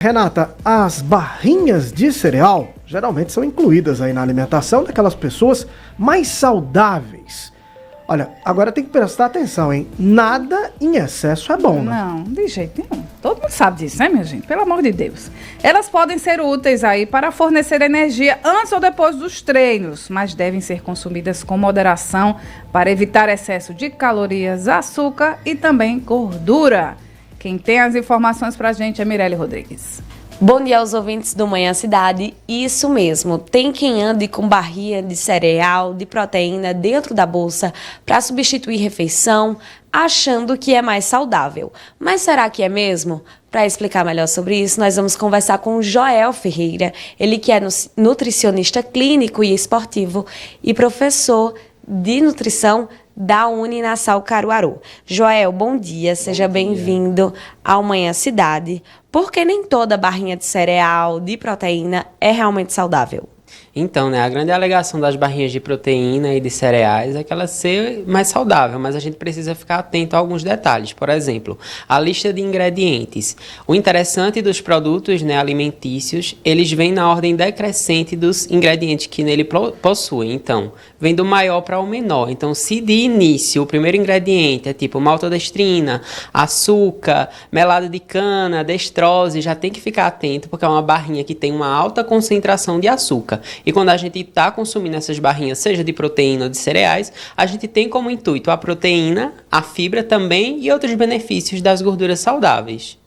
Renata, as barrinhas de cereal geralmente são incluídas aí na alimentação daquelas pessoas mais saudáveis. Olha, agora tem que prestar atenção, hein? Nada em excesso é bom, né? Não, de jeito nenhum. Todo mundo sabe disso, né, minha gente? Pelo amor de Deus. Elas podem ser úteis aí para fornecer energia antes ou depois dos treinos, mas devem ser consumidas com moderação para evitar excesso de calorias, açúcar e também gordura. Quem tem as informações pra gente é Mirelle Rodrigues. Bom dia aos ouvintes do Manhã Cidade. Isso mesmo, tem quem ande com barrinha de cereal, de proteína dentro da bolsa para substituir refeição, achando que é mais saudável. Mas será que é mesmo? Para explicar melhor sobre isso, nós vamos conversar com o Joel Ferreira, ele que é nutricionista clínico e esportivo e professor de nutrição da Uninasal Caruaru. Joel, bom dia, seja bem-vindo ao Manhã Cidade. Porque nem toda barrinha de cereal, de proteína, é realmente saudável? Então, a grande alegação das barrinhas de proteína e de cereais é que ela ser mais saudável, mas a gente precisa ficar atento a alguns detalhes. Por exemplo, a lista de ingredientes. O interessante dos produtos alimentícios, eles vêm na ordem decrescente dos ingredientes que nele possuem. Então, vem do maior para o menor. Então, se de início o primeiro ingrediente é tipo maltodestrina, açúcar, melado de cana, destrose, já tem que ficar atento, porque é uma barrinha que tem uma alta concentração de açúcar. E quando a gente está consumindo essas barrinhas, seja de proteína ou de cereais, a gente tem como intuito a proteína, a fibra também e outros benefícios das gorduras saudáveis.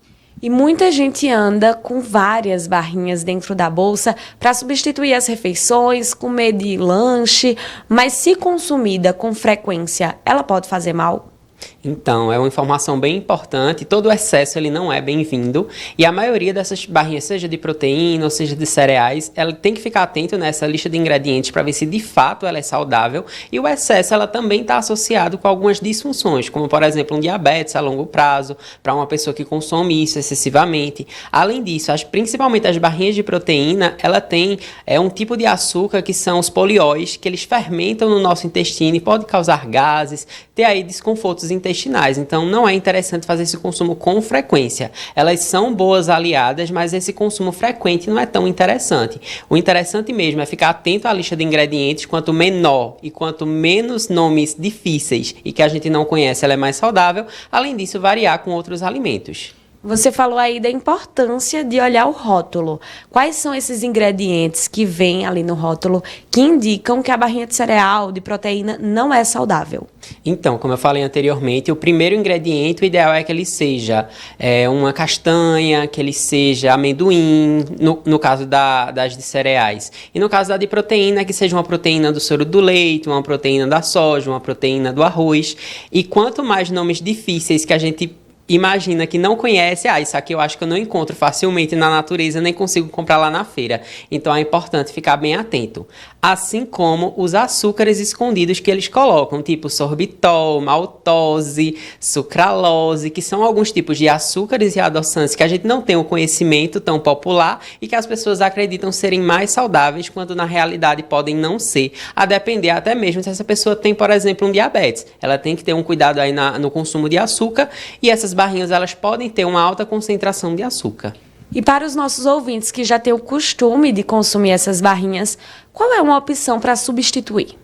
E muita gente anda com várias barrinhas dentro da bolsa para substituir as refeições, comer de lanche, mas se consumida com frequência, ela pode fazer mal? Então, é uma informação bem importante, todo o excesso ele não é bem-vindo e a maioria dessas barrinhas, seja de proteína ou seja de cereais, ela tem que ficar atento nessa lista de ingredientes para ver se de fato ela é saudável e o excesso ela também está associado com algumas disfunções, como por exemplo um diabetes a longo prazo, para uma pessoa que consome isso excessivamente. Além disso, principalmente as barrinhas de proteína, ela tem um tipo de açúcar que são os polióis, que eles fermentam no nosso intestino e podem causar gases, ter aí desconfortos intestinais, então não é interessante fazer esse consumo com frequência. Elas são boas aliadas, mas esse consumo frequente não é tão interessante. O interessante mesmo é ficar atento à lista de ingredientes, quanto menor e quanto menos nomes difíceis e que a gente não conhece, ela é mais saudável. Além disso, variar com outros alimentos. Você falou aí da importância de olhar o rótulo. Quais são esses ingredientes que vêm ali no rótulo que indicam que a barrinha de cereal, de proteína, não é saudável? Então, como eu falei anteriormente, o primeiro ingrediente, o ideal é que ele seja uma castanha, que ele seja amendoim, no caso das de cereais. E no caso da de proteína, que seja uma proteína do soro do leite, uma proteína da soja, uma proteína do arroz. E quanto mais nomes difíceis que a gente imagina que não conhece, isso aqui eu acho que eu não encontro facilmente na natureza, nem consigo comprar lá na feira. Então é importante ficar bem atento. Assim como os açúcares escondidos que eles colocam, tipo sorbitol, maltose, sucralose, que são alguns tipos de açúcares e adoçantes que a gente não tem um conhecimento tão popular e que as pessoas acreditam serem mais saudáveis, quando na realidade podem não ser, a depender até mesmo se essa pessoa tem, por exemplo, um diabetes. Ela tem que ter um cuidado aí no consumo de açúcar e essas barrinhas elas podem ter uma alta concentração de açúcar. E para os nossos ouvintes que já têm o costume de consumir essas barrinhas, qual é uma opção para substituir?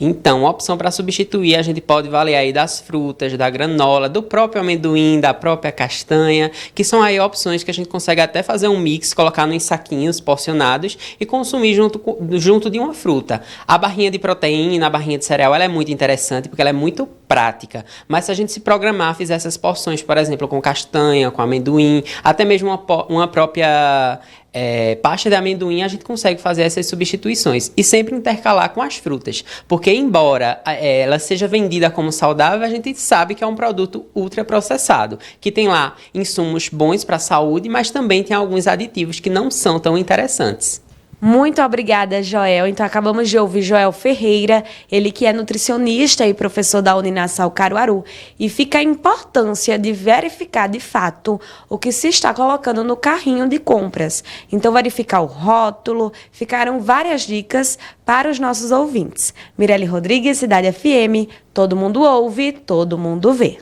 Então, a opção para substituir, a gente pode valer aí das frutas, da granola, do próprio amendoim, da própria castanha, que são aí opções que a gente consegue até fazer um mix, colocar nos saquinhos porcionados e consumir junto de uma fruta. A barrinha de proteína, a barrinha de cereal, ela é muito interessante porque ela é muito prática. Mas se a gente se programar, fizer essas porções, por exemplo, com castanha, com amendoim, até mesmo uma própria pasta de amendoim, a gente consegue fazer essas substituições e sempre intercalar com as frutas, porque embora ela seja vendida como saudável, a gente sabe que é um produto ultraprocessado, que tem lá insumos bons para a saúde, mas também tem alguns aditivos que não são tão interessantes. Muito obrigada, Joel. Então, acabamos de ouvir Joel Ferreira, ele que é nutricionista e professor da Uninasal Caruaru. E fica a importância de verificar, de fato, o que se está colocando no carrinho de compras. Então, verificar o rótulo. Ficaram várias dicas para os nossos ouvintes. Mirelle Rodrigues, Cidade FM. Todo mundo ouve, todo mundo vê.